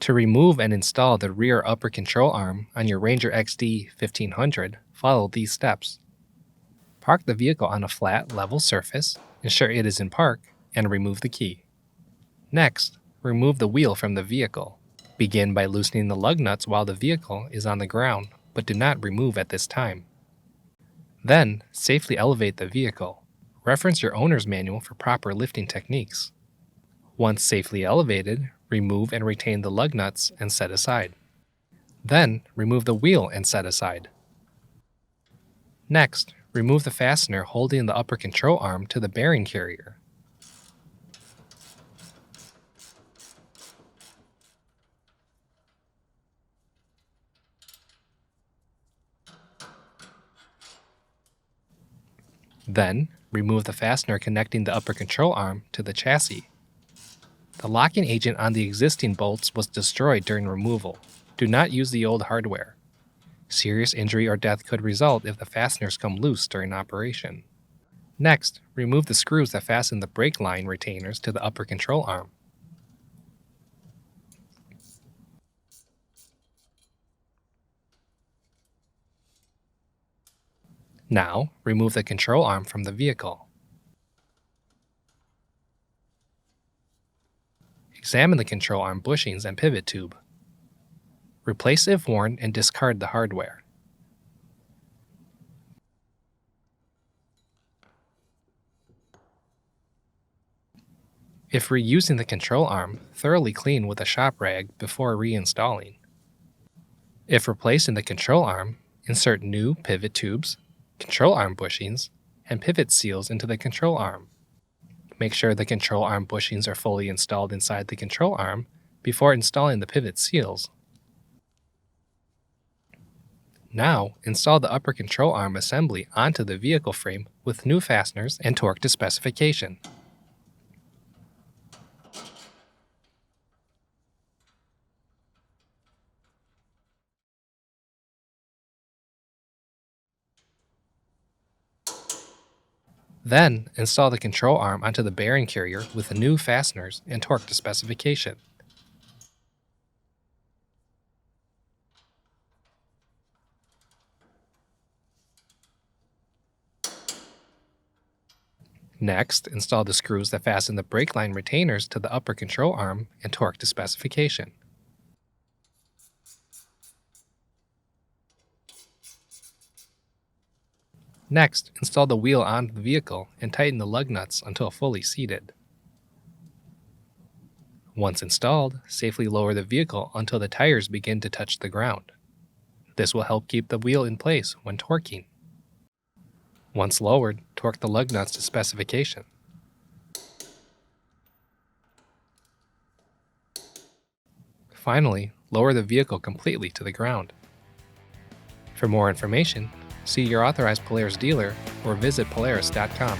To remove and install the rear upper control arm on your Ranger XD 1500, follow these steps. Park the vehicle on a flat, level surface, ensure it is in park, and remove the key. Next, remove the wheel from the vehicle. Begin by loosening the lug nuts while the vehicle is on the ground, but do not remove at this time. Then, safely elevate the vehicle. Reference your owner's manual for proper lifting techniques. Once safely elevated, remove and retain the lug nuts and set aside. Then, remove the wheel and set aside. Next, remove the fastener holding the upper control arm to the bearing carrier. Then, remove the fastener connecting the upper control arm to the chassis. The locking agent on the existing bolts was destroyed during removal. Do not use the old hardware. Serious injury or death could result if the fasteners come loose during operation. Next, remove the screws that fasten the brake line retainers to the upper control arm. Now, remove the control arm from the vehicle. Examine the control arm bushings and pivot tube. Replace if worn and discard the hardware. If reusing the control arm, thoroughly clean with a shop rag before reinstalling. If replacing the control arm, insert new pivot tubes, control arm bushings, and pivot seals into the control arm. Make sure the control arm bushings are fully installed inside the control arm before installing the pivot seals. Now, install the upper control arm assembly onto the vehicle frame with new fasteners and torque to specification. Then, install the control arm onto the bearing carrier with the new fasteners and torque to specification. Next, install the screws that fasten the brake line retainers to the upper control arm and torque to specification. Next, install the wheel onto the vehicle and tighten the lug nuts until fully seated. Once installed, safely lower the vehicle until the tires begin to touch the ground. This will help keep the wheel in place when torquing. Once lowered, torque the lug nuts to specification. Finally, lower the vehicle completely to the ground. For more information, see your authorized Polaris dealer or visit Polaris.com.